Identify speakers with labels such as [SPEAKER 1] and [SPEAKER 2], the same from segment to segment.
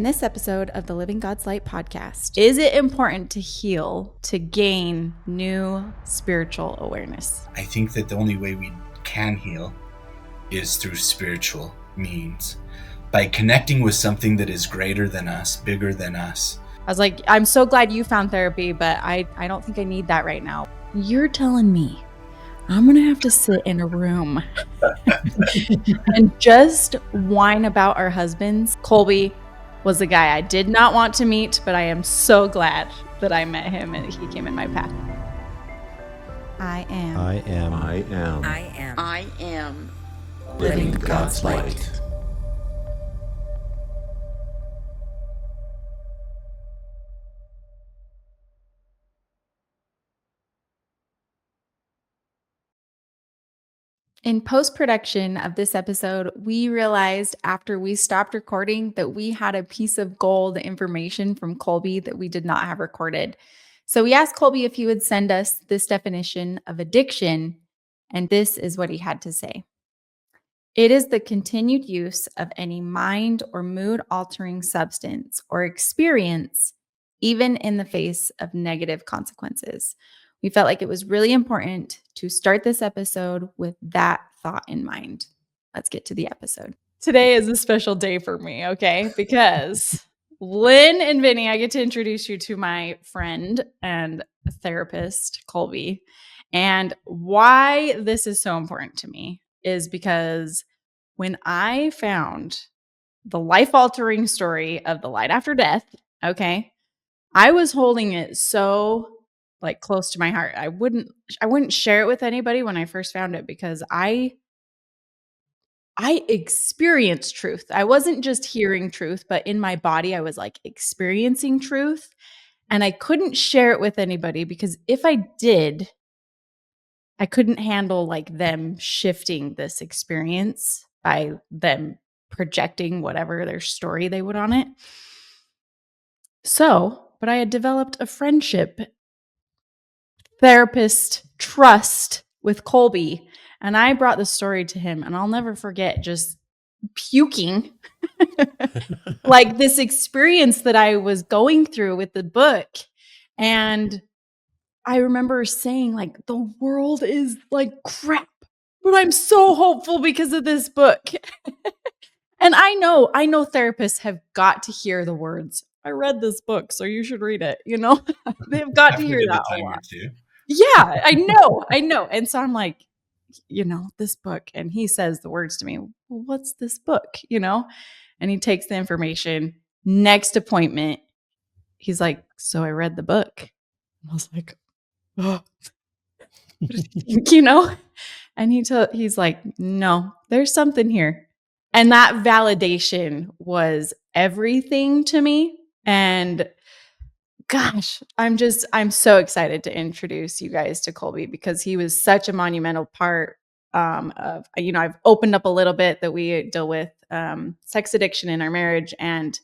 [SPEAKER 1] in this episode of the Living God's Light podcast. Is it important to heal to gain new spiritual awareness?
[SPEAKER 2] I think that the only way we can heal is through spiritual means, by connecting with something that is greater than us, bigger than us.
[SPEAKER 1] I was like, I'm so glad you found therapy, but I don't think I need that right now. You're telling me I'm going to have to sit in a room and just whine about our husbands? Colby was the guy I did not want to meet, but I am so glad that I met him and he came in my path. I am
[SPEAKER 3] living God's light.
[SPEAKER 1] In post-production of this episode, we realized after we stopped recording that we had a piece of gold information from Colby that we did not have recorded. So we asked Colby if he would send us this definition of addiction, and this is what he had to say. It is the continued use of any mind or mood-altering substance or experience, even in the face of negative consequences. We felt like it was really important to start this episode with that thought in mind. Let's get to the episode. Today is a special day for me, okay? Because Lynn and Vinney, I get to introduce you to my friend and therapist, Colby. And why this is so important to me is because when I found the life-altering story of the light after death, okay, I was holding it so close to my heart. I wouldn't share it with anybody when I first found it because I experienced truth. I wasn't just hearing truth, but in my body, I was experiencing truth. And I couldn't share it with anybody because if I did, I couldn't handle them shifting this experience by them projecting whatever their story they would on it. But I had developed a friendship, therapist trust with Colby, and I brought the story to him, and I'll never forget just puking this experience that I was going through with the book. And I remember saying the world is crap, but I'm so hopeful because of this book. And I know therapists have got to hear the words, I read this book, so you should read it. They've got to hear that a lot. Yeah, I know. And so I'm like, this book. And he says the words to me, well, what's this book? And he takes the information. Next appointment, he's like, so I read the book. And I was like, oh, And he's like, no, there's something here. And that validation was everything to me. And gosh, I'm so excited to introduce you guys to Colby because he was such a monumental part of, I've opened up a little bit that we deal with sex addiction in our marriage. And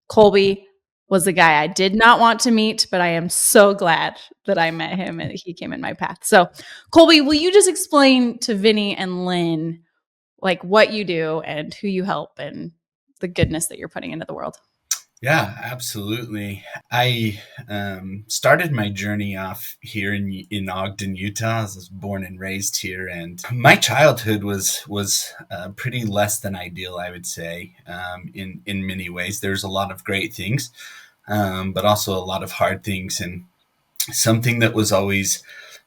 [SPEAKER 1] Colby was the guy I did not want to meet, but I am so glad that I met him and he came in my path. So Colby, will you just explain to Vinney and Lynn, what you do and who you help and the goodness that you're putting into the world?
[SPEAKER 2] Yeah, absolutely. I started my journey off here in Ogden, Utah. I was born and raised here, and my childhood was pretty less than ideal, I would say, in many ways. There's a lot of great things, but also a lot of hard things, and something that was always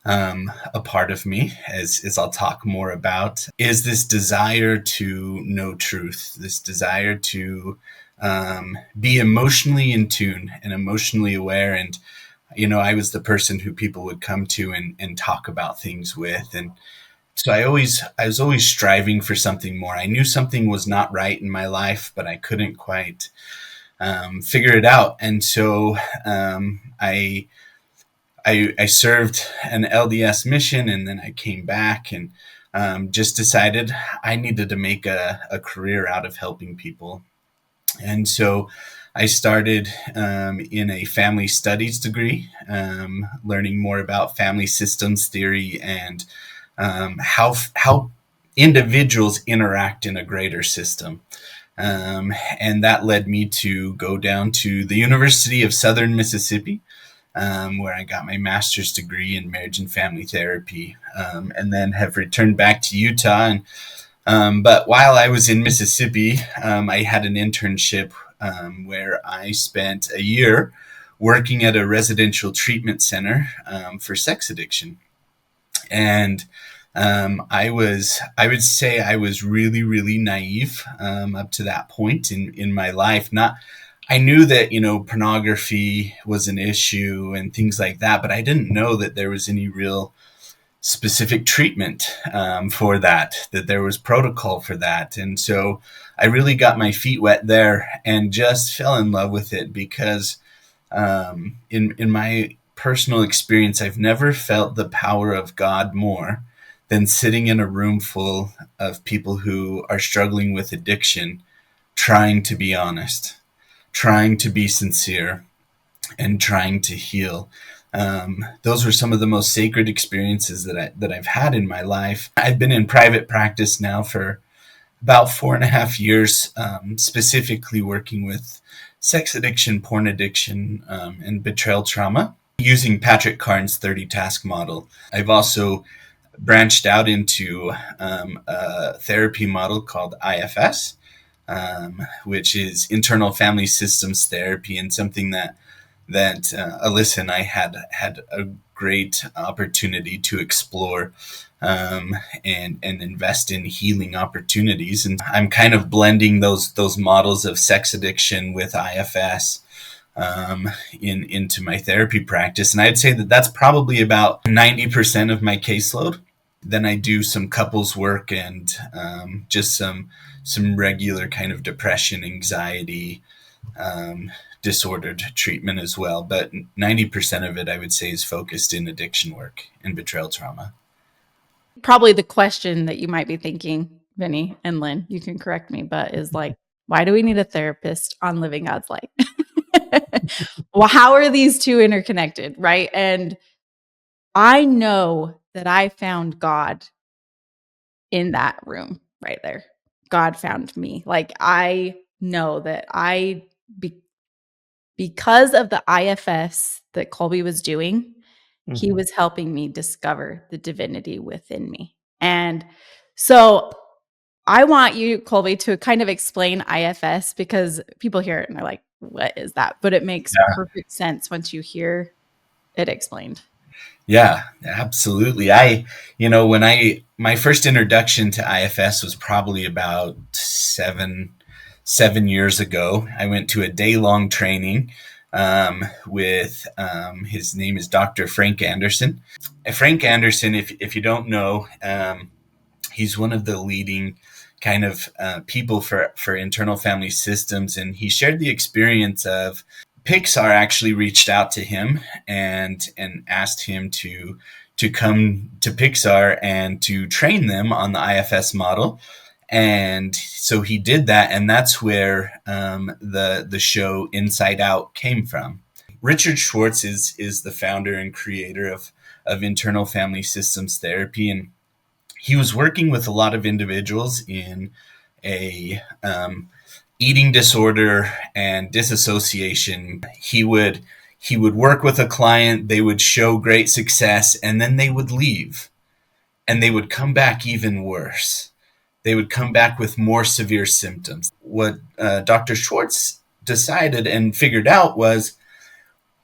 [SPEAKER 2] a part of me, as I'll talk more about, is this desire to know truth, this desire to be emotionally in tune and emotionally aware. And, I was the person who people would come to and talk about things with. And so I was always striving for something more. I knew something was not right in my life, but I couldn't quite figure it out. And so I served an LDS mission, and then I came back and just decided I needed to make a career out of helping people. And so I started in a family studies degree, learning more about family systems theory and how individuals interact in a greater system. And that led me to go down to the University of Southern Mississippi, where I got my master's degree in marriage and family therapy, and then have returned back to Utah. But while I was in Mississippi, I had an internship where I spent a year working at a residential treatment center for sex addiction. And I would say I was really, really naive up to that point in my life. I knew that, pornography was an issue and things like that, but I didn't know that there was any real specific treatment for that there was protocol for that. And so I really got my feet wet there and just fell in love with it because in my personal experience, I've never felt the power of God more than sitting in a room full of people who are struggling with addiction, trying to be honest, trying to be sincere, and trying to heal. Those were some of the most sacred experiences that I've had in my life. I've been in private practice now for about 4.5 years, specifically working with sex addiction, porn addiction, and betrayal trauma, using Patrick Carnes' 30-task model. I've also branched out into a therapy model called IFS, which is internal family systems therapy, and something that Alyssa and I had a great opportunity to explore and invest in healing opportunities. And I'm kind of blending those models of sex addiction with IFS into my therapy practice. And I'd say that's probably about 90% of my caseload. Then I do some couples work and just some regular kind of depression, anxiety, disordered treatment as well. But 90% of it, I would say, is focused in addiction work and betrayal trauma.
[SPEAKER 1] Probably the question that you might be thinking, Vinney and Lynn, you can correct me, but is like, why do we need a therapist on Living God's Light? Well, how are these two interconnected, right? And I know that I found God in that room right there. God found me. Like, I know that because of the IFS that Colby was doing, he was helping me discover the divinity within me. And so I want you, Colby, to kind of explain IFS, because people hear it and they're like, what is that? But it makes perfect sense once you hear it explained.
[SPEAKER 2] Yeah, absolutely. My first introduction to IFS was probably about seven years ago. I went to a day-long training with his name is Dr. Frank Anderson. Frank Anderson, if you don't know, he's one of the leading kind of people for internal family systems, and he shared the experience of Pixar actually reached out to him and asked him to come to Pixar and to train them on the IFS model. And so he did that, and that's where the show Inside Out came from. Richard Schwartz is the founder and creator of internal family systems therapy, and he was working with a lot of individuals in a eating disorder and disassociation. He would work with a client, they would show great success, and then they would leave, and they would come back even worse. They would come back with more severe symptoms. What Dr. Schwartz decided and figured out was,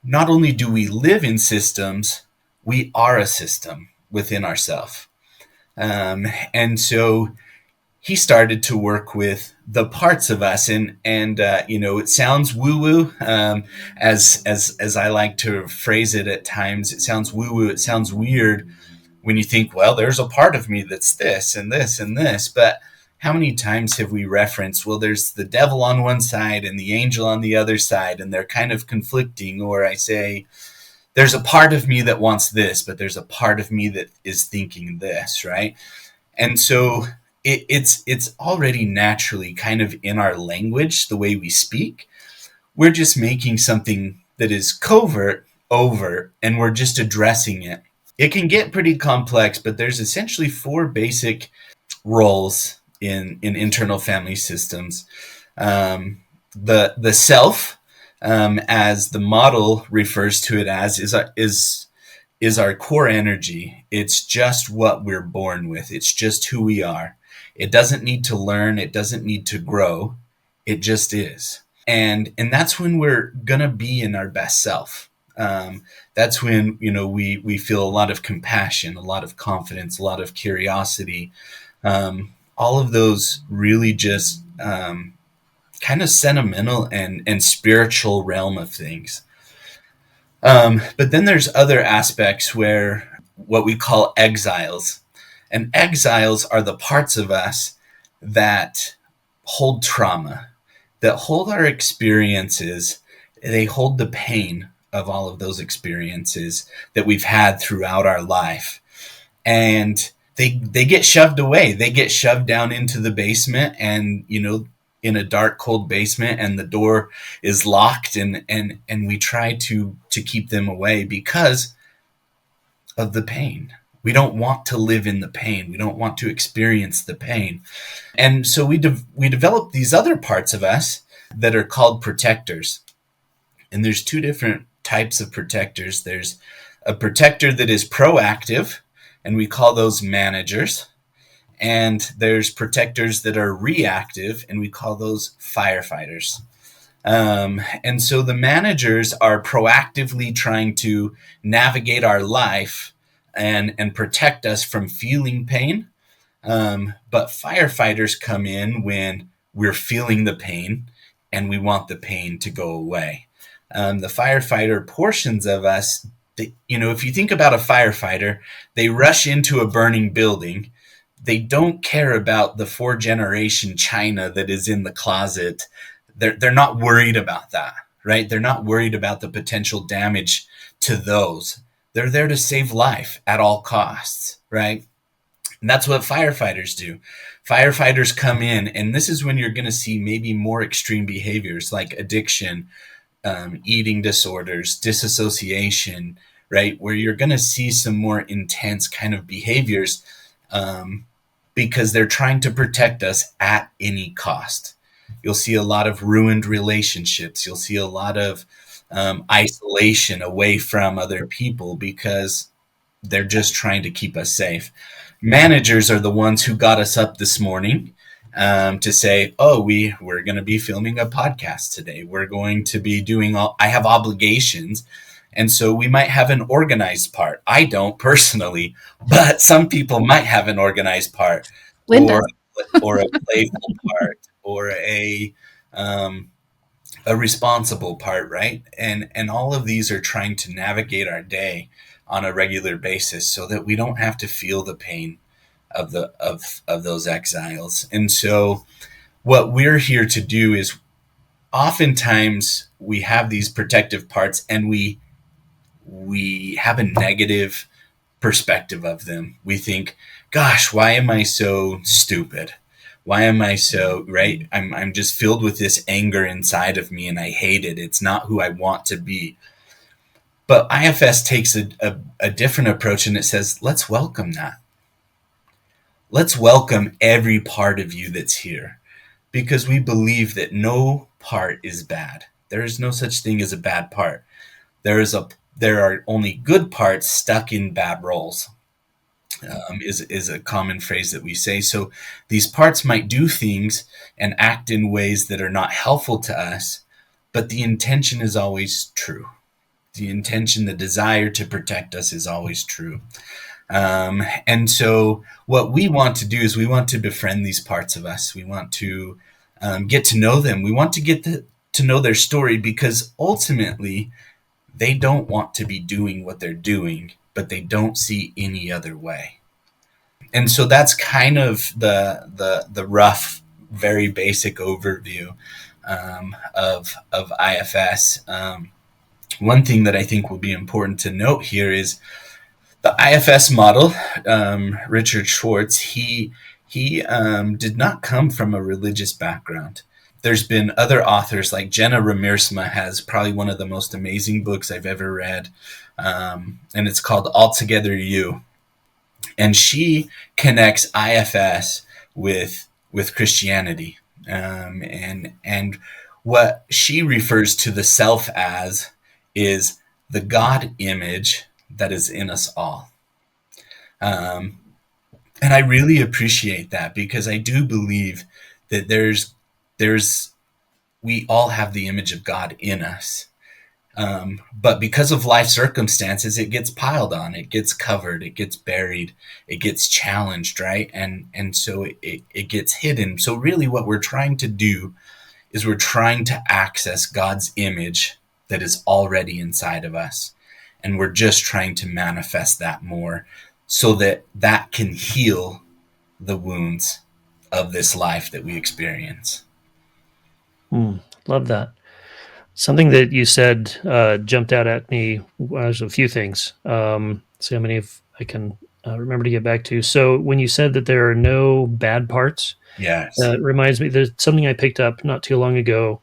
[SPEAKER 2] not only do we live in systems, we are a system within ourselves. And so he started to work with the parts of us, and it sounds woo-woo, as I like to phrase it at times. It sounds woo-woo. It sounds weird when you think, well, there's a part of me that's this and this and this. But how many times have we referenced, well, there's the devil on one side and the angel on the other side, and they're kind of conflicting? Or I say, there's a part of me that wants this, but there's a part of me that is thinking this, right? And so it's already naturally kind of in our language, the way we speak. We're just making something that is covert overt, and we're just addressing it. It can get pretty complex, but there's essentially 4 basic roles in internal family systems. The self, as the model refers to it as, is our core energy. It's just what we're born with. It's just who we are. It doesn't need to learn. It doesn't need to grow. It just is. And that's when we're gonna be in our best self. That's when we feel a lot of compassion, a lot of confidence, a lot of curiosity. All of those really just kind of sentimental and spiritual realm of things. But then there's other aspects where what we call exiles. And exiles are the parts of us that hold trauma, that hold our experiences. They hold the pain of all of those experiences that we've had throughout our life. And they get shoved away. They get shoved down into the basement, and in a dark, cold basement, and the door is locked, and we try to keep them away because of the pain. We don't want to live in the pain. We don't want to experience the pain. And so we develop these other parts of us that are called protectors. And there's two different types of protectors. There's a protector that is proactive, and we call those managers. And there's protectors that are reactive, and we call those firefighters. And so the managers are proactively trying to navigate our life and protect us from feeling pain. But firefighters come in when we're feeling the pain and we want the pain to go away. The firefighter portions of us, if you think about a firefighter, they rush into a burning building. They don't care about the 4th-generation china that is in the closet. They're not worried about that, right? They're not worried about the potential damage to those. They're there to save life at all costs, right? And that's what firefighters do. Firefighters come in, and this is when you're going to see maybe more extreme behaviors like addiction, eating disorders, disassociation, right? Where you're going to see some more intense kind of behaviors because they're trying to protect us at any cost. You'll see a lot of ruined relationships. You'll see a lot of isolation away from other people because they're just trying to keep us safe. Managers are the ones who got us up this morning to say, oh, we're going to be filming a podcast today. We're going to be doing I have obligations. And so we might have an organized part. I don't personally, but some people might have an organized part.
[SPEAKER 1] Linda.
[SPEAKER 2] or a playful part, or a responsible part, right? And all of these are trying to navigate our day on a regular basis so that we don't have to feel the pain of those exiles. And so what we're here to do is, oftentimes we have these protective parts and we have a negative perspective of them. We think, gosh, why am I so stupid? Why am I so, right? I'm just filled with this anger inside of me and I hate it. It's not who I want to be. But IFS takes a different approach, and it says, let's welcome that. Let's welcome every part of you that's here, because we believe that no part is bad. There is no such thing as a bad part. There are only good parts stuck in bad roles. Is a common phrase that we say. So these parts might do things and act in ways that are not helpful to us, but the intention is always true. The intention, the desire to protect us is always true. And so what we want to do is we want to befriend these parts of us. We want to get to know them. We want to get to know their story, because ultimately they don't want to be doing what they're doing, but they don't see any other way. And so that's kind of the rough, very basic overview of IFS. One thing that I think will be important to note here is the IFS model. Richard Schwartz, he did not come from a religious background. There's been other authors like Jenna Ramirsma has probably one of the most amazing books I've ever read, and it's called Altogether You. And she connects IFS with Christianity. And what she refers to the self as is the God image that is in us all. Um, and I really appreciate that, because I do believe that there's we all have the image of God in us. But because of life circumstances, it gets piled on, it gets covered, it gets buried, it gets challenged, right? And so it gets hidden. So really what we're trying to do is we're trying to access God's image that is already inside of us. And we're just trying to manifest that more so that that can heal the wounds of this life that we experience.
[SPEAKER 4] Love that. Something that you said jumped out at me was a few things. See how many I can remember to get back to. So when you said that there are no bad parts,
[SPEAKER 2] Yes.
[SPEAKER 4] it reminds me, there's something I picked up not too long ago.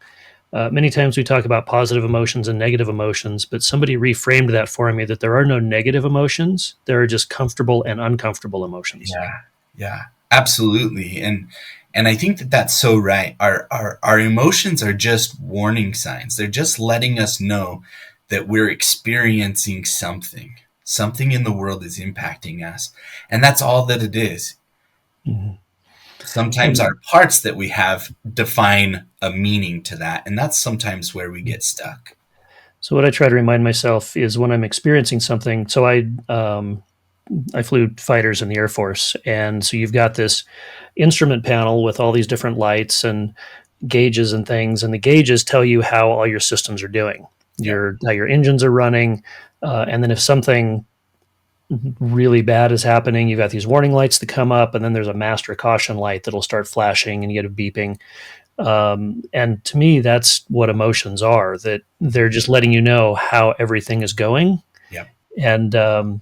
[SPEAKER 4] Many times we talk about positive emotions and negative emotions, but somebody reframed that for me, that there are no negative emotions. There are just comfortable and uncomfortable emotions.
[SPEAKER 2] Yeah, absolutely. And I think that that's so right. Our emotions are just warning signs. They're just letting us know that we're experiencing something. Something in the world is impacting us. And that's all that it is.
[SPEAKER 4] Mhm.
[SPEAKER 2] Sometimes our parts that we have define a meaning to that. And that's sometimes where we get stuck.
[SPEAKER 4] So what I try to remind myself is when I'm experiencing something. So I flew fighters in the Air Force, and so you've got this instrument panel with all these different lights and gauges and things, and the gauges tell you how all your systems are doing, how your engines are running, and then if something really bad is happening, you've got these warning lights that come up, and then there's a master caution light that'll start flashing, and you get a beeping. And to me, that's what emotions are, that they're just letting you know how everything is going.
[SPEAKER 2] Yep.
[SPEAKER 4] And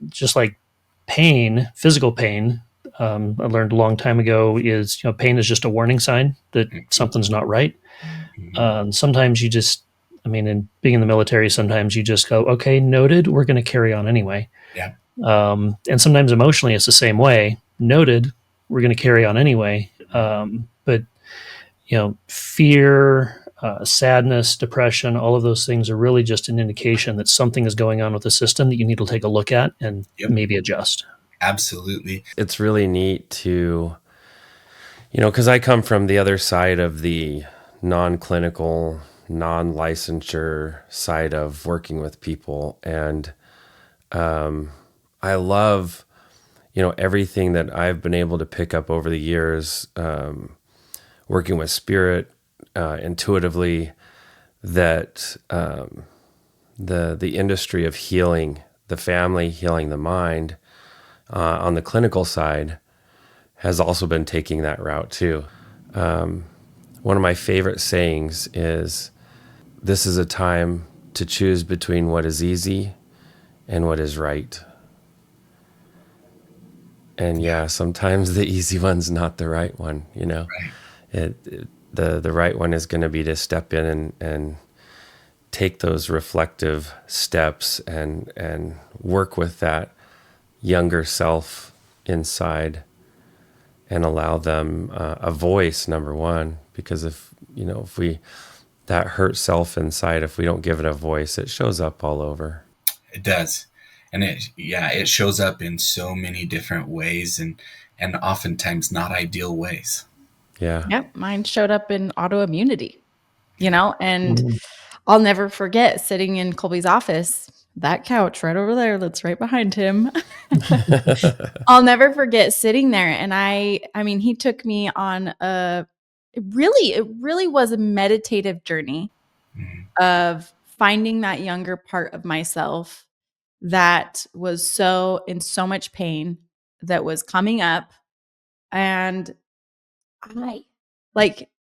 [SPEAKER 4] just like pain, physical pain, I learned a long time ago is, pain is just a warning sign that something's not right. Sometimes you just, in being in the military, sometimes you just go, okay, noted, we're going to carry on anyway.
[SPEAKER 2] Yeah.
[SPEAKER 4] And sometimes emotionally it's the same way. Noted, we're going to carry on anyway. But fear, sadness, depression, all of those things are really just an indication that something is going on with the system that you need to take a look at and maybe adjust.
[SPEAKER 2] Absolutely.
[SPEAKER 5] It's really neat to, because I come from the other side of the non-clinical, non-licensure side of working with people. And I love, everything that I've been able to pick up over the years, working with spirit, intuitively, that the industry of healing the family, healing the mind, on the clinical side, has also been taking that route too. One of my favorite sayings is, "This is a time to choose between what is easy and what is right." And sometimes the easy one's not the right one,
[SPEAKER 2] Right.
[SPEAKER 5] The right one is going to be to step in and take those reflective steps and work with that younger self inside and allow them a voice, number one, because if we, that hurt self inside, if we don't give it a voice, it shows up all over.
[SPEAKER 2] It does. And it shows up in so many different ways and oftentimes not ideal ways.
[SPEAKER 5] Yeah.
[SPEAKER 1] Yep. Mine showed up in autoimmunity, and I'll never forget sitting in Colby's office, that couch right over there that's right behind him. I'll never forget sitting there. And he took me on it really was a meditative journey of finding that younger part of myself that was in so much pain, that was coming up. And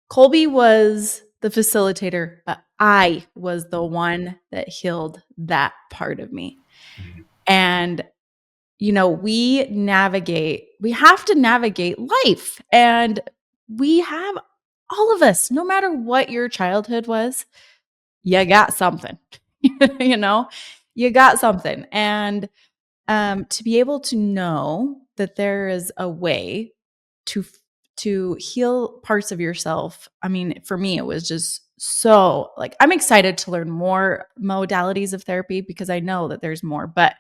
[SPEAKER 1] Colby was the facilitator, but I was the one that healed that part of me. And, we have to navigate life. And we have, all of us, no matter what your childhood was, you got something, you got something. And to be able to know that there is a way to to heal parts of yourself. I mean, for me, it was just so like, I'm excited to learn more modalities of therapy because I know that there's more, but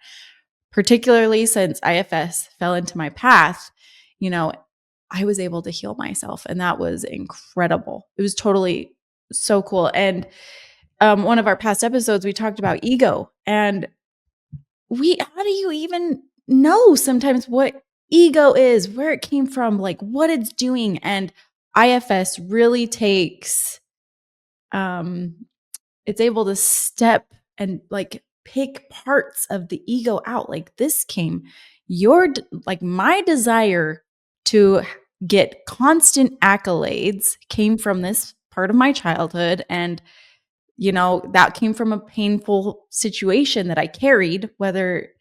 [SPEAKER 1] particularly since IFS fell into my path, you know, I was able to heal myself, and that was incredible. It was totally so cool. And one of our past episodes, we talked about ego, and how do you even know sometimes what ego is, where it came from, like what it's doing? And IFS really takes, it's able to step and like pick parts of the ego out. Like this came, like my desire to get constant accolades came from this part of my childhood. And, that came from a painful situation that I carried, whether,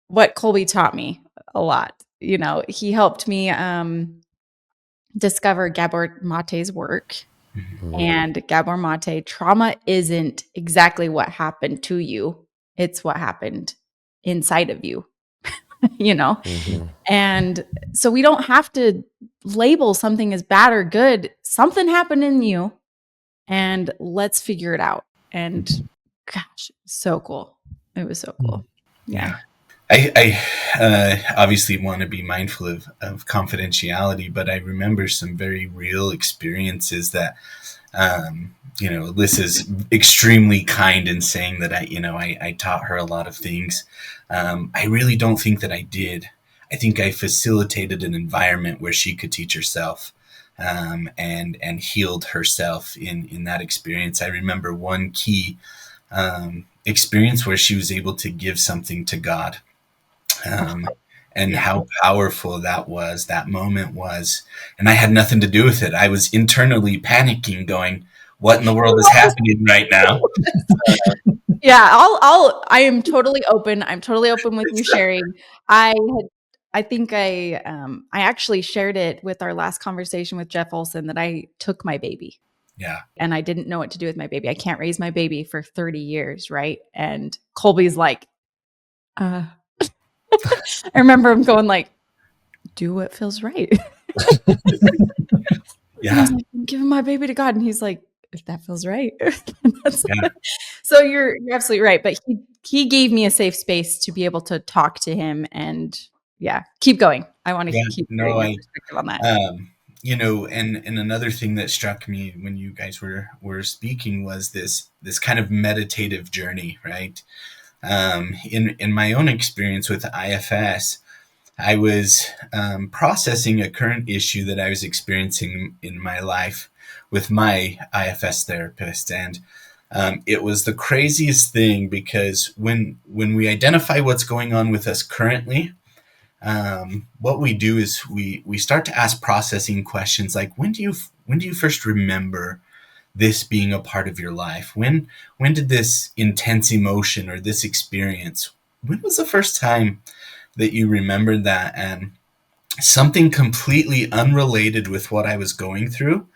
[SPEAKER 1] what Colby taught me a lot, he helped me discover Gabor Mate's work. And Gabor Mate, trauma isn't exactly what happened to you. It's what happened inside of you, And so we don't have to label something as bad or good. Something happened in you, and let's figure it out. And gosh, so cool. It was so cool. Yeah.
[SPEAKER 2] I obviously want to be mindful of confidentiality, but I remember some very real experiences that, Alyssa's extremely kind in saying that I taught her a lot of things. I really don't think that I did. I think I facilitated an environment where she could teach herself, and healed herself in that experience. I remember one key experience where she was able to give something to God. And how powerful that moment was. And I had nothing to do with it. I was internally panicking, going, what in the world is happening right now?
[SPEAKER 1] Yeah, I am totally open. I'm totally open with you sharing. I think I actually shared it with our last conversation with Jeff Olson that I took my baby.
[SPEAKER 2] Yeah.
[SPEAKER 1] And I didn't know what to do with my baby. I can't raise my baby for 30 years, right? And Colby's like, I remember him going like, do what feels right.
[SPEAKER 2] Yeah.
[SPEAKER 1] And I was like, I'm giving my baby to God. And he's like, if that feels right.
[SPEAKER 2] Yeah.
[SPEAKER 1] So you're absolutely right. But he gave me a safe space to be able to talk to him, and keep going. I want to keep your perspective on that.
[SPEAKER 2] And another thing that struck me when you guys were speaking was this kind of meditative journey, right? In my own experience with IFS, I was processing a current issue that I was experiencing in my life with my IFS therapist. And it was the craziest thing, because when we identify what's going on with us currently, what we do is we start to ask processing questions like, when do you first remember this being a part of your life? When did this intense emotion or this experience, when was the first time that you remembered that? And something completely unrelated with what I was going through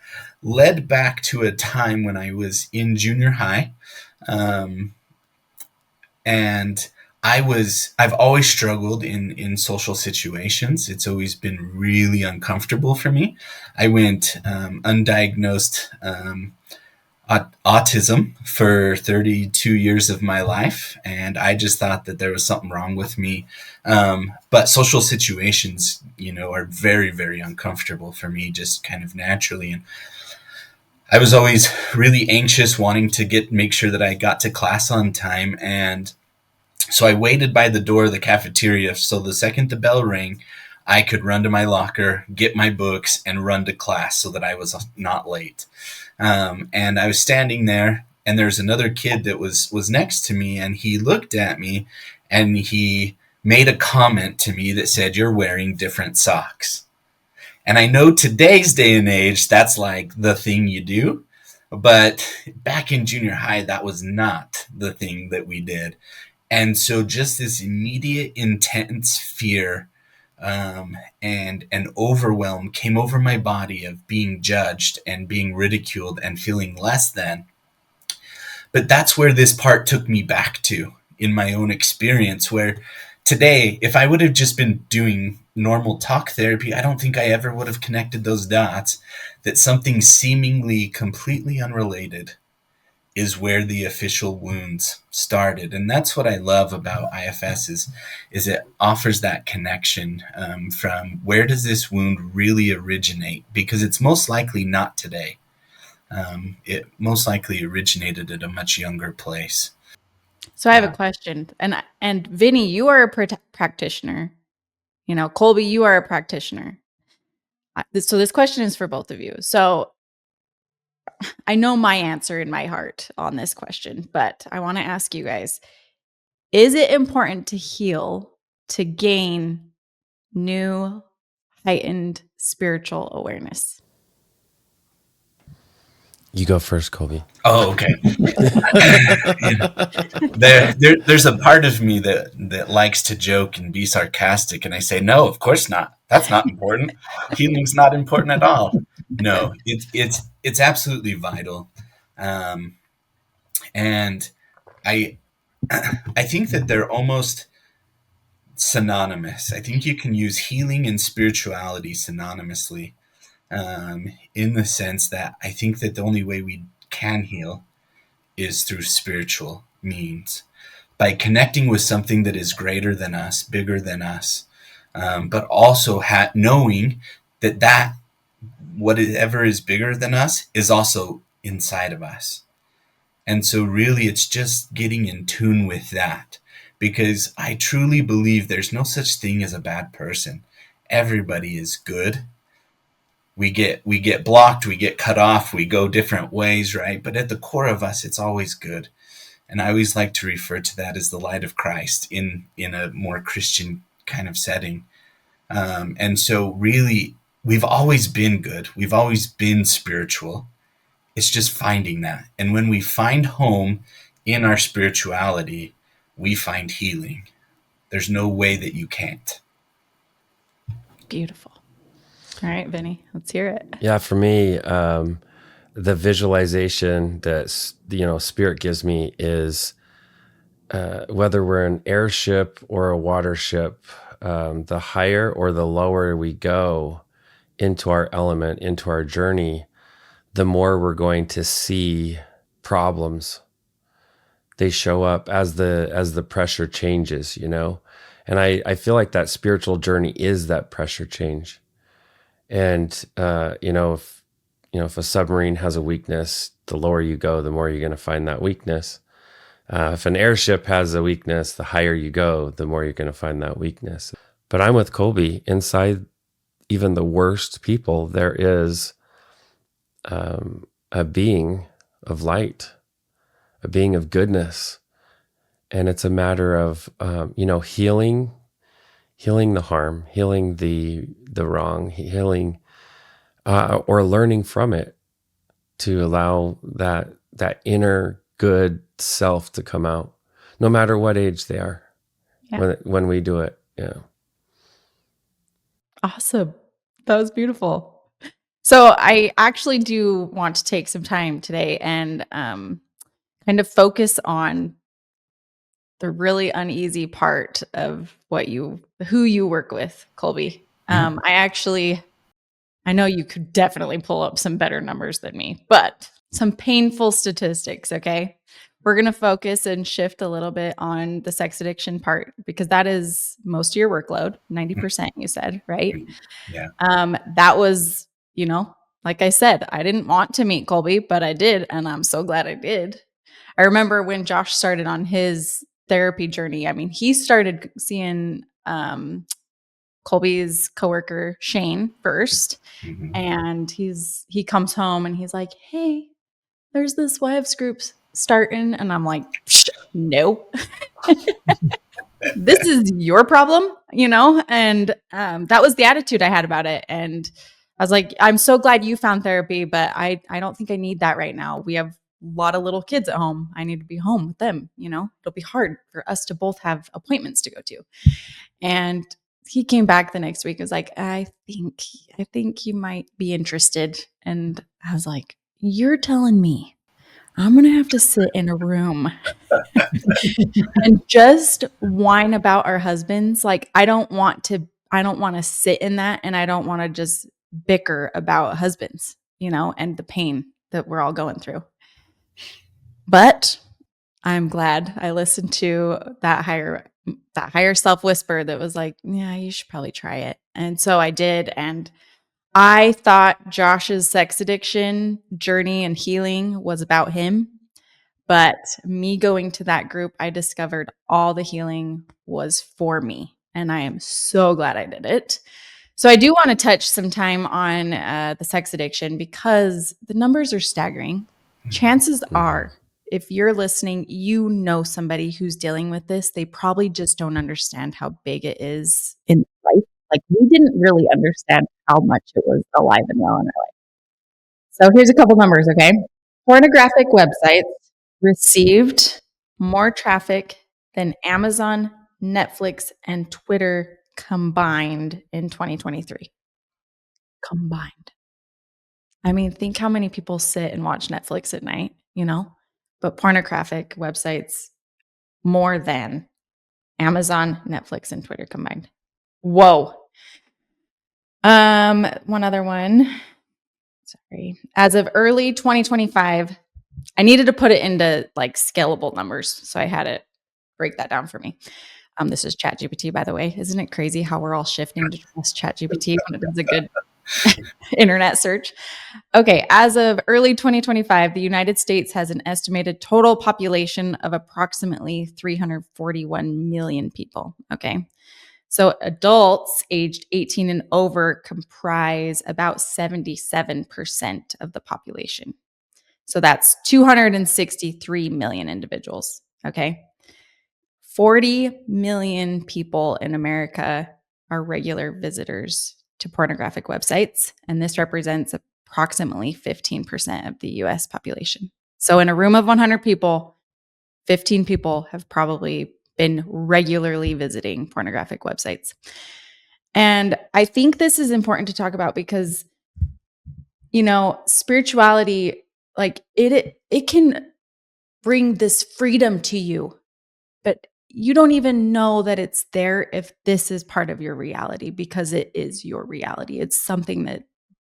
[SPEAKER 2] led back to a time when I was in junior high. And I've always struggled in social situations. It's always been really uncomfortable for me. I went undiagnosed autism for 32 years of my life, and I just thought that there was something wrong with me. But social situations, are very, very uncomfortable for me, just kind of naturally. And I was always really anxious, wanting to make sure that I got to class on time. And so I waited by the door of the cafeteria, so the second the bell rang, I could run to my locker, get my books, and run to class so that I was not late. And I was standing there, and there's another kid that was next to me, and he looked at me, and he made a comment to me that said, "You're wearing different socks." And I know today's day and age, that's like the thing you do. But back in junior high, that was not the thing that we did. And so just this immediate, intense fear and overwhelm came over my body of being judged and being ridiculed and feeling less than. But that's where this part took me back to in my own experience, where, today, if I would have just been doing normal talk therapy, I don't think I ever would have connected those dots that something seemingly completely unrelated is where the official wounds started. And that's what I love about IFS is it offers that connection from where does this wound really originate? Because it's most likely not today. It most likely originated at a much younger place.
[SPEAKER 1] So I have a question, and Vinney, you are a practitioner. Colby, you are a practitioner. So this question is for both of you. So I know my answer in my heart on this question, but I want to ask you guys, is it important to heal to gain new heightened spiritual awareness?
[SPEAKER 5] You go first, Colby.
[SPEAKER 2] Oh, okay. There's a part of me that likes to joke and be sarcastic, and I say, no, of course not. That's not important. Healing's not important at all. No, it's absolutely vital, and I I think that they're almost synonymous. I think you can use healing and spirituality synonymously, in the sense that I think that the only way we can heal is through spiritual means, by connecting with something that is greater than us, bigger than us, but also knowing that whatever is bigger than us is also inside of us. And so really it's just getting in tune with that, because I truly believe there's no such thing as a bad person. Everybody is good. We get blocked, we get cut off, we go different ways, right? But at the core of us, it's always good. And I always like to refer to that as the light of Christ in a more Christian kind of setting. And so really, we've always been good. We've always been spiritual. It's just finding that. And when we find home in our spirituality, we find healing. There's no way that you can't.
[SPEAKER 1] Beautiful. All right, Vinney, let's hear it.
[SPEAKER 5] Yeah, for me, the visualization that Spirit gives me is whether we're an airship or a water ship, the higher or the lower we go into our element, into our journey, the more we're going to see problems. They show up as the pressure changes, and I feel like that spiritual journey is that pressure change. And if a submarine has a weakness, the lower you go, the more you're going to find that weakness. If an airship has a weakness, the higher you go, the more you're going to find that weakness. But I'm with Colby. Inside even the worst people, there is a being of light, a being of goodness. And it's a matter of, healing the harm, healing the wrong, healing or learning from it to allow that inner good self to come out, no matter what age they are. Yeah. When we do it. Yeah.
[SPEAKER 1] Awesome. That was beautiful. So I actually do want to take some time today and kind of focus on the really uneasy part of who you work with, Colby. I know you could definitely pull up some better numbers than me, but some painful statistics, okay? We're going to focus and shift a little bit on the sex addiction part, because that is most of your workload, 90%, you said, right?
[SPEAKER 2] Yeah.
[SPEAKER 1] That was, like I said, I didn't want to meet Colby, but I did, and I'm so glad I did. I remember when Josh started on his therapy journey. I mean, he started seeing Colby's coworker Shane first, and he comes home and he's like, "Hey, there's this wives group starting," and I'm like, "No, this is your problem," And that was the attitude I had about it, and I was like, "I'm so glad you found therapy, but I don't think I need that right now. We have a lot of little kids at home. I need to be home with them. It'll be hard for us to both have appointments to go to." And he came back the next week. He was like, I think you might be interested. And I was like, "You're telling me I'm going to have to sit in a room and just whine about our husbands. Like, I don't want to sit in that, and I don't want to just bicker about husbands, and the pain that we're all going through. But I'm glad I listened to that higher self whisper that was like, yeah, you should probably try it. And so I did. And I thought Josh's sex addiction journey and healing was about him. But me going to that group, I discovered all the healing was for me. And I am so glad I did it. So I do want to touch some time on the sex addiction because the numbers are staggering. Chances are, if you're listening, you know somebody who's dealing with this. They probably just don't understand how big it is in life. Like, we didn't really understand how much it was alive and well in our life. So here's a couple numbers, okay? Pornographic websites received more traffic than Amazon, Netflix, and Twitter combined in 2023. Combined. I mean, think how many people sit and watch Netflix at night, But pornographic websites more than Amazon, Netflix, and Twitter combined. Whoa. One other one. Sorry. As of early 2025, I needed to put it into like scalable numbers. So I had it break that down for me. This is ChatGPT, by the way. Isn't it crazy how we're all shifting to trust ChatGPT when it does a good internet search? Okay. As of early 2025, the United States has an estimated total population of approximately 341 million people. Okay. So adults aged 18 and over comprise about 77% of the population. So that's 263 million individuals. Okay. 40 million people in America are regular visitors to pornographic websites, and this represents approximately 15% of the US population. So in a room of 100 people, 15 people have probably been regularly visiting pornographic websites. And I think this is important to talk about because, spirituality, like it can bring this freedom to you, but you don't even know that it's there if this is part of your reality, because it is your reality. It's something that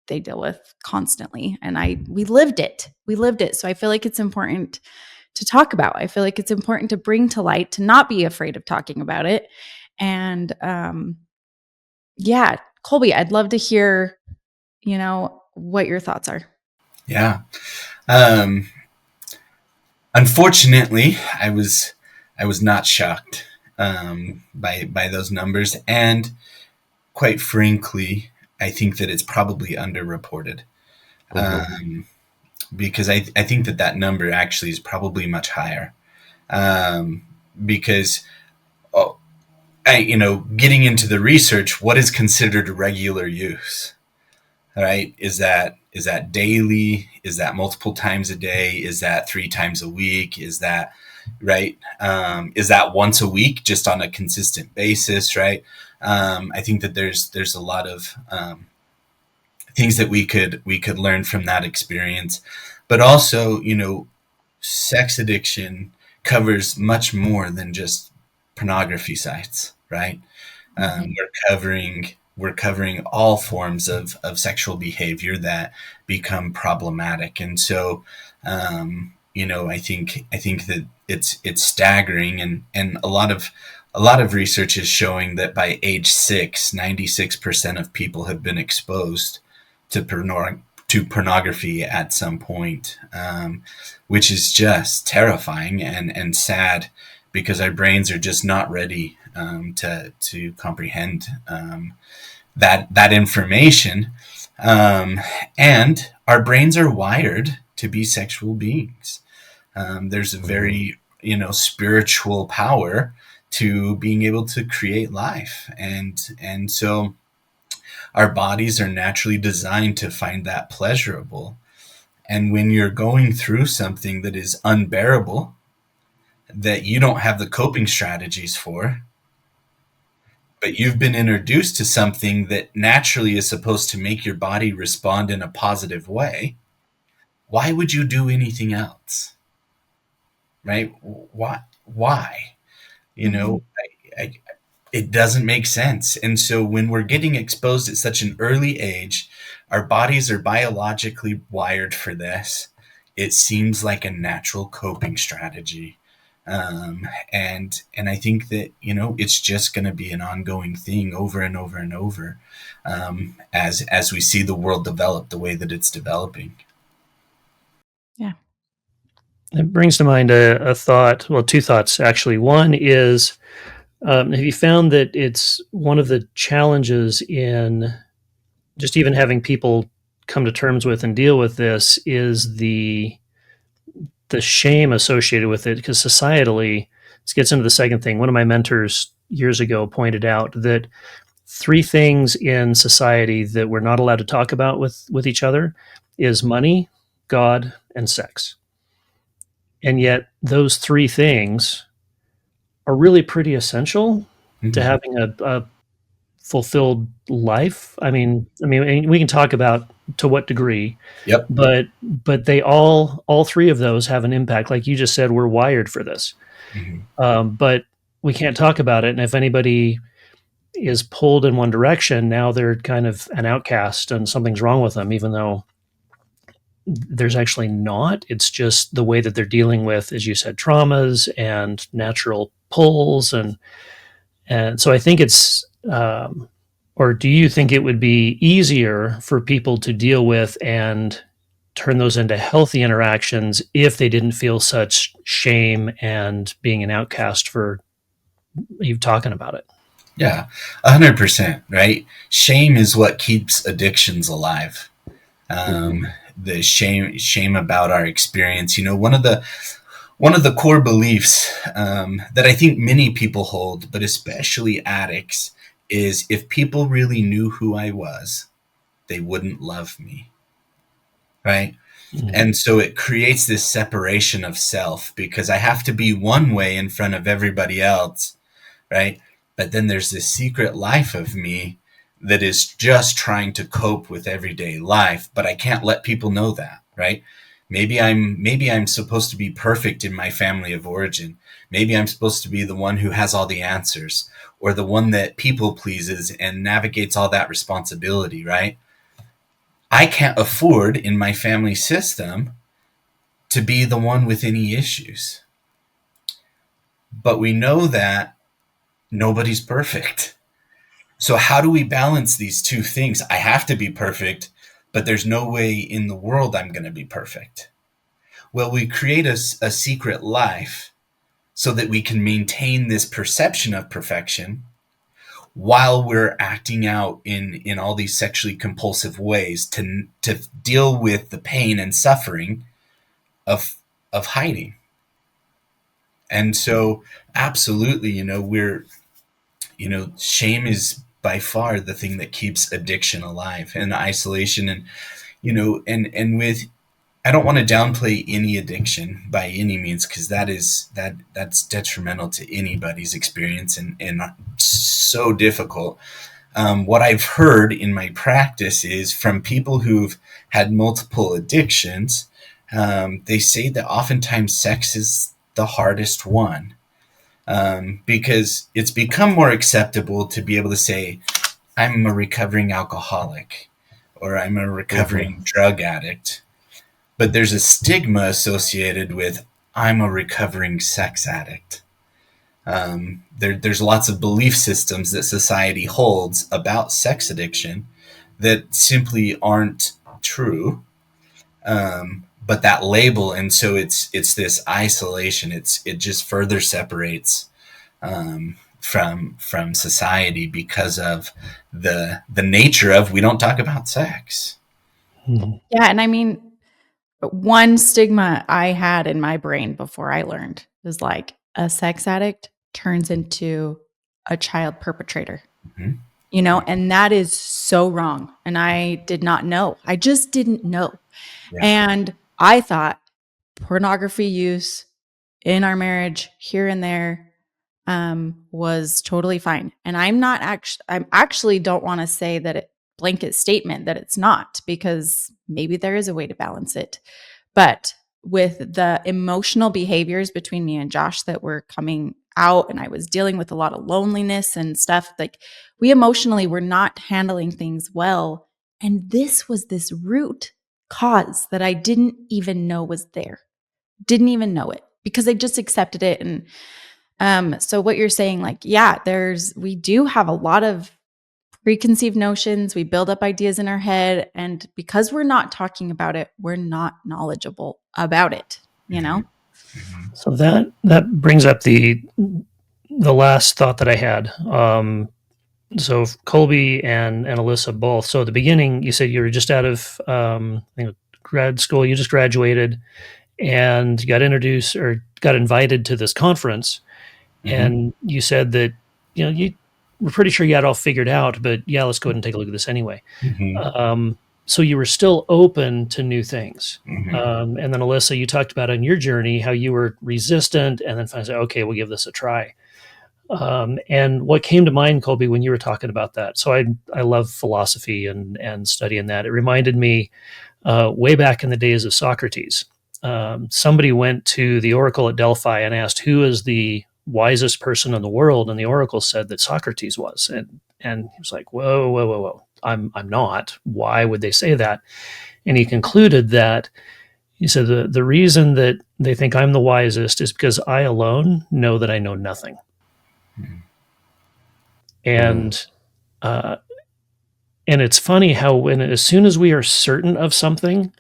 [SPEAKER 1] they deal with constantly. And we lived it. So I feel like it's important to talk about. I feel like it's important to bring to light, to not be afraid of talking about it. And yeah, Colby, I'd love to hear, what your thoughts are.
[SPEAKER 2] Yeah. Unfortunately, I was not shocked by those numbers, and quite frankly, I think that it's probably underreported. Because I think that number actually is probably much higher. Because getting into the research, what is considered regular use? All right, is that daily? Is that multiple times a day? Is that 3 times a week? Is that right? Is that once a week, just on a consistent basis? Right. I think that there's a lot of things that we could learn from that experience, but also, sex addiction covers much more than just pornography sites, right? We're covering all forms of sexual behavior that become problematic, and so I think that it's staggering, and a lot of research is showing that by age 6, 96% of people have been exposed to pornography at some point, which is just terrifying and sad, because our brains are just not ready to comprehend that information, and our brains are wired to be sexual beings. There's a very spiritual power to being able to create life, and so our bodies are naturally designed to find that pleasurable. And when you're going through something that is unbearable, that you don't have the coping strategies for, but you've been introduced to something that naturally is supposed to make your body respond in a positive way, why would you do anything else? right? Why? You know, it doesn't make sense. And so when we're getting exposed at such an early age, our bodies are biologically wired for this. It seems like a natural coping strategy. And I think that, you know, it's just going to be an ongoing thing over and over and over, as we see the world develop the way that it's developing.
[SPEAKER 1] Yeah.
[SPEAKER 4] It brings to mind a thought, well, two thoughts actually. One is, have you found that it's one of the challenges in just even having people come to terms with and deal with this is the shame associated with it? Because societally, this gets into the second thing. One of my mentors years ago pointed out that 3 things in society that we're not allowed to talk about with each other is money, God, and sex. And yet those 3 things are really pretty essential to having a fulfilled life. I mean, we can talk about to what degree,
[SPEAKER 2] Yep.
[SPEAKER 4] but they all 3 of those have an impact. Like you just said, we're wired for this, but we can't talk about it. And if anybody is pulled in one direction, now they're kind of an outcast and something's wrong with them, even though there's actually not. It's just the way that they're dealing with, as you said, traumas and natural pulls. And so I think it's, or do you think it would be easier for people to deal with and turn those into healthy interactions if they didn't feel such shame and being an outcast for you talking about it?
[SPEAKER 2] Yeah, 100%, right? Shame is what keeps addictions alive. The shame about our experience. You know, one of the core beliefs that I think many people hold, but especially addicts, is if people really knew who I was, they wouldn't love me, right? And so it creates this separation of self because I have to be one way in front of everybody else, right? But then there's this secret life of me that is just trying to cope with everyday life, but I can't let people know that, right? Maybe I'm supposed to be perfect in my family of origin. Maybe I'm supposed to be the one who has all the answers or the one that people pleases and navigates all that responsibility, right? I can't afford in my family system to be the one with any issues. But we know that nobody's perfect. So how do we balance these 2 things? I have to be perfect, but there's no way in the world I'm going to be perfect. Well, we create a secret life so that we can maintain this perception of perfection while we're acting out in all these sexually compulsive ways to deal with the pain and suffering of hiding. And so absolutely, shame is by far the thing that keeps addiction alive and isolation. And, and with, I don't want to downplay any addiction by any means, because that's detrimental to anybody's experience and so difficult. What I've heard in my practice is from people who've had multiple addictions, they say that oftentimes sex is the hardest one. Because it's become more acceptable to be able to say, I'm a recovering alcoholic or I'm a recovering drug addict. But there's a stigma associated with I'm a recovering sex addict. There's lots of belief systems that society holds about sex addiction that simply aren't true. But that label, and so it's this isolation. It just further separates from society because of the nature of we don't talk about sex.
[SPEAKER 1] Yeah, and I mean, one stigma I had in my brain before I learned was like a sex addict turns into a child perpetrator. And that is so wrong. And I did not know. I just didn't know.
[SPEAKER 2] Yeah.
[SPEAKER 1] And I thought pornography use in our marriage here and there was totally fine. And I actually don't want to say that it blanket statement that it's not, because maybe there is a way to balance it. But with the emotional behaviors between me and Josh that were coming out, and I was dealing with a lot of loneliness and stuff. Like, we emotionally were not handling things well. And this was this root cause that I didn't even know was there. Didn't even know it because I just accepted it. And so what you're saying, like, yeah, we do have a lot of preconceived notions. We build up ideas in our head. And because we're not talking about it, we're not knowledgeable about it, you know?
[SPEAKER 4] So that brings up the last thought that I had. So Colby and Alyssa both. So at the beginning, you said you were just out of grad school. You just graduated and got introduced or got invited to this conference. And you said that, you were pretty sure you had it all figured out, but yeah, let's go ahead and take a look at this anyway. So you were still open to new things. And then Alyssa, you talked about on your journey how you were resistant and then finally said, okay, we'll give this a try. And what came to mind, Colby, when you were talking about that, so I love philosophy and studying that. It reminded me way back in the days of Socrates. Somebody went to the oracle at Delphi and asked, who is the wisest person in the world? And the oracle said that Socrates was. And he was like, whoa. I'm not. Why would they say that? And he concluded that, he said, the reason that they think I'm the wisest is because I alone know that I know nothing. And it's funny how as soon as we are certain of something,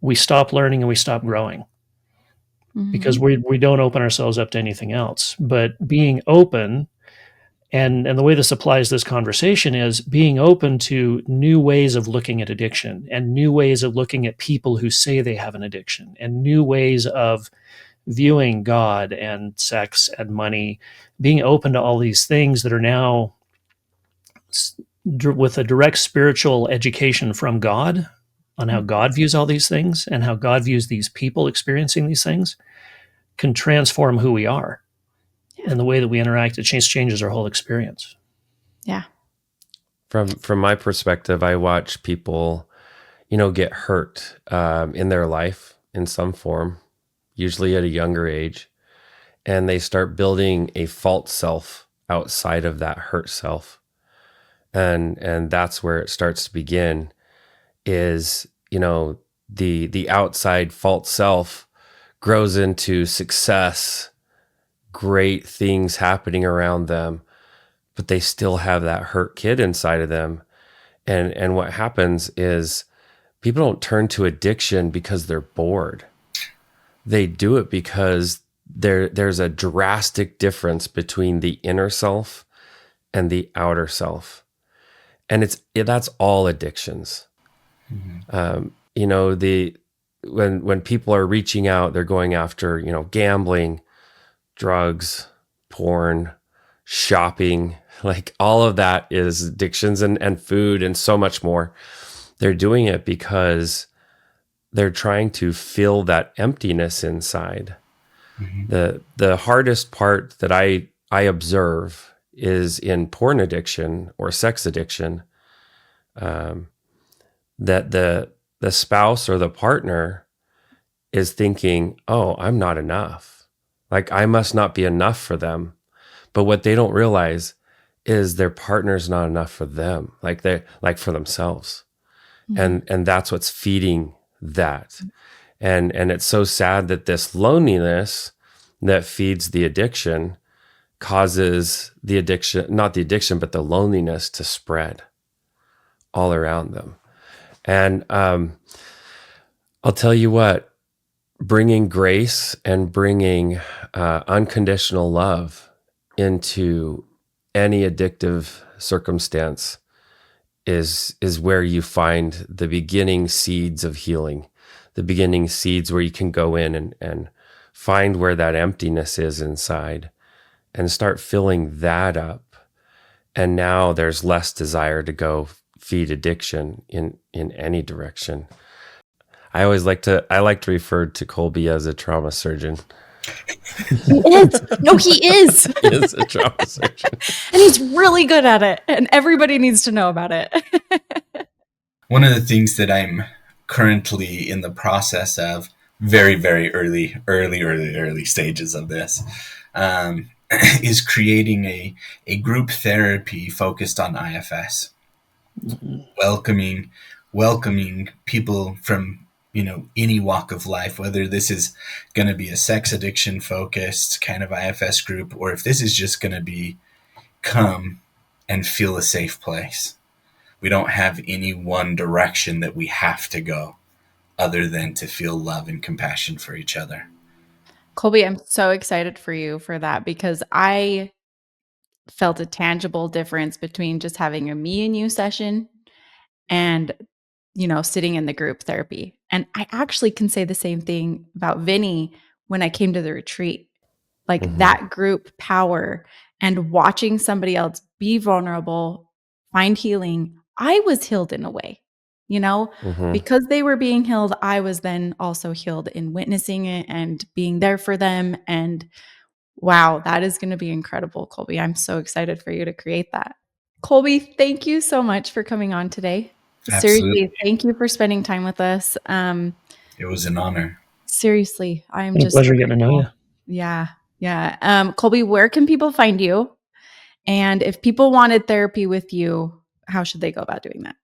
[SPEAKER 4] we stop learning and we stop growing because we don't open ourselves up to anything else. But being open, and the way this applies to this conversation is being open to new ways of looking at addiction and new ways of looking at people who say they have an addiction and new ways of viewing God and sex and money, being open to all these things that are now with a direct spiritual education from God on how God views all these things and how God views these people experiencing these things can transform who we are and the way that we interact. It changes our whole experience.
[SPEAKER 1] Yeah.
[SPEAKER 5] From my perspective, I watch people, get hurt in their life in some form, usually at a younger age, and they start building a false self outside of that hurt self. And that's where it starts to begin is, the outside false self grows into success, great things happening around them, but they still have that hurt kid inside of them. And what happens is people don't turn to addiction because they're bored. They do it because there's a drastic difference between the inner self and the outer self. And that's all addictions. When people are reaching out, they're going after, gambling, drugs, porn, shopping, like all of that is addictions and food and so much more. They're doing it because they're trying to fill that emptiness inside. The hardest part that I observe is in porn addiction or sex addiction, that the spouse or the partner is thinking, oh, I'm not enough. Like I must not be enough for them. But what they don't realize is their partner's not enough for them, like for themselves. And that's what's feeding that. And it's so sad that this loneliness that feeds the addiction causes the addiction, not the addiction, but the loneliness to spread all around them. And I'll tell you what, bringing grace and bringing unconditional love into any addictive circumstance is where you find the beginning seeds of healing, the beginning seeds where you can go in and find where that emptiness is inside and start filling that up. And now there's less desire to go feed addiction in any direction. I like to refer to Colby as a trauma surgeon.
[SPEAKER 1] He is. No, he is.
[SPEAKER 5] He is a trauma surgeon.
[SPEAKER 1] And he's really good at it. And everybody needs to know about it.
[SPEAKER 2] One of the things that I'm currently in the process of very, very early stages of this, is creating a group therapy focused on IFS, welcoming people from, any walk of life, whether this is going to be a sex addiction focused kind of IFS group, or if this is just going to be come and feel a safe place. We don't have any one direction that we have to go other than to feel love and compassion for each other.
[SPEAKER 1] Colby, I'm so excited for you for that because I felt a tangible difference between just having a me and you session and sitting in the group therapy. And I actually can say the same thing about Vinney when I came to the retreat. Like that group power and watching somebody else be vulnerable, find healing. I was healed in a way, because they were being healed. I was then also healed in witnessing it and being there for them. And wow, that is going to be incredible, Colby. I'm so excited for you to create that. Colby, thank you so much for coming on today.
[SPEAKER 2] Absolutely.
[SPEAKER 1] Seriously, thank you for spending time with us.
[SPEAKER 2] It was an honor.
[SPEAKER 1] Seriously, I'm
[SPEAKER 4] It's a
[SPEAKER 1] just
[SPEAKER 4] pleasure getting to know you.
[SPEAKER 1] Yeah. Yeah. Colby, where can people find you? And if people wanted therapy with you, how should they go about doing that?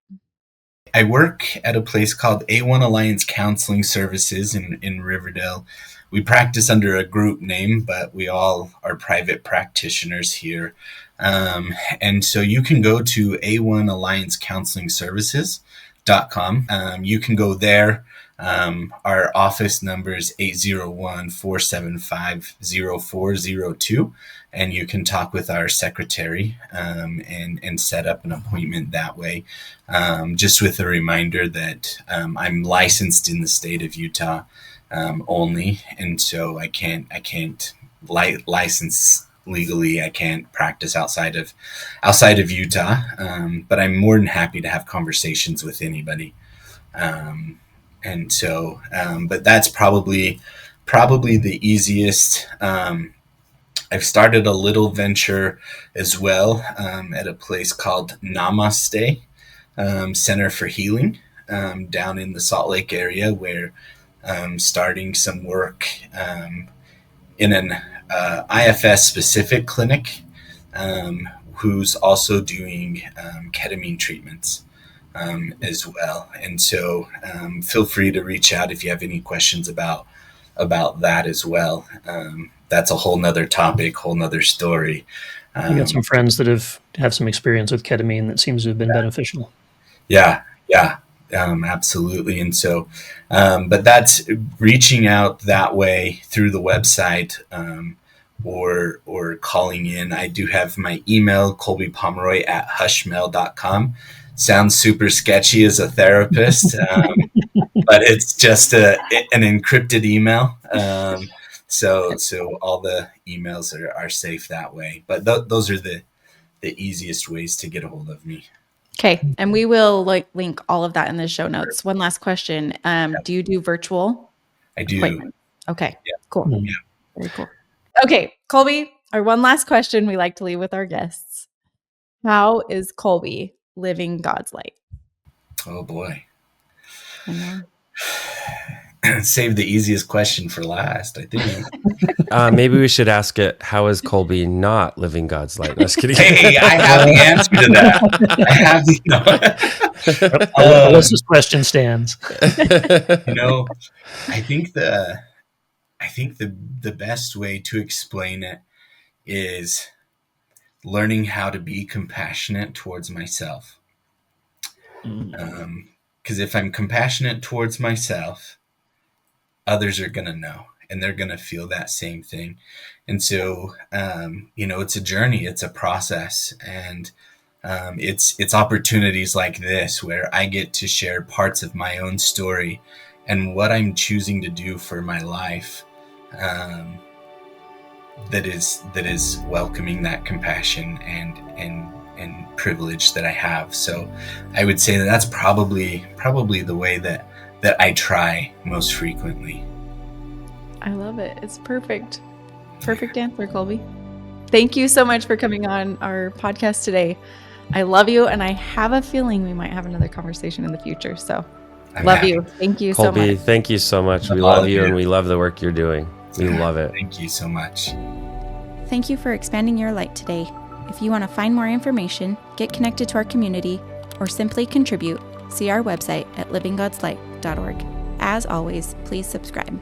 [SPEAKER 2] I work at a place called A1 Alliance Counseling Services in Riverdale. We practice under a group name, but we all are private practitioners here. And so you can go to a1alliancecounselingservices.com. You can go there. Our office number is 801-475-0402. And you can talk with our secretary and set up an appointment that way. Just with a reminder that I'm licensed in the state of Utah only, and so I can't license legally. I can't practice outside of Utah, but I'm more than happy to have conversations with anybody. And so, but that's probably the easiest. I've started a little venture as well at a place called Namaste Center for Healing down in the Salt Lake area, where starting some work in an IFS specific clinic who's also doing ketamine treatments as well. And so feel free to reach out if you have any questions about that as well. That's a whole nother topic, whole nother story.
[SPEAKER 4] You got some friends that have some experience with ketamine that seems to have been beneficial.
[SPEAKER 2] Yeah, absolutely. And so, but that's reaching out that way through the website or calling in. I do have my email, Colby Pomeroy @hushmail.com. Sounds super sketchy as a therapist, but it's just an encrypted email. So all the emails are safe that way. But those are the easiest ways to get a hold of me.
[SPEAKER 1] Okay. And we will link all of that in the show notes. One last question. Do you do virtual
[SPEAKER 2] I do.
[SPEAKER 1] appointments? Okay.
[SPEAKER 2] Yeah.
[SPEAKER 1] Cool.
[SPEAKER 2] Yeah.
[SPEAKER 1] Very cool. Okay. Colby, our one last question we like to leave with our guests. How is Colby living God's light?
[SPEAKER 2] Oh boy.
[SPEAKER 1] I know.
[SPEAKER 2] Save the easiest question for last, I think.
[SPEAKER 5] Maybe we should ask it, how is Colby not living God's light? No, just kidding.
[SPEAKER 2] Hey, I have the answer to that. I have
[SPEAKER 4] Alyssa's question stands.
[SPEAKER 2] I think the best way to explain it is learning how to be compassionate towards myself. Because if I'm compassionate towards myself, others are going to know and they're going to feel that same thing. And so, it's a journey, it's a process, and it's opportunities like this where I get to share parts of my own story and what I'm choosing to do for my life that is welcoming that compassion and privilege that I have. So I would say that's probably the way that I try most frequently.
[SPEAKER 1] I love it. It's perfect. Perfect answer, Colby. Thank you so much for coming on our podcast today. I love you, and I have a feeling we might have another conversation in the future. So Love
[SPEAKER 2] happy.
[SPEAKER 1] you. Thank you so
[SPEAKER 5] Colby,
[SPEAKER 1] much.
[SPEAKER 5] thank you so much. We
[SPEAKER 2] All
[SPEAKER 5] love
[SPEAKER 2] of
[SPEAKER 5] you
[SPEAKER 2] you.
[SPEAKER 5] and we love the work you're doing. We love it.
[SPEAKER 2] Thank you so much.
[SPEAKER 1] Thank you for expanding your light today. If you want to find more information, get connected to our community, or simply contribute, see our website at livinggodslight.org. As always, please subscribe.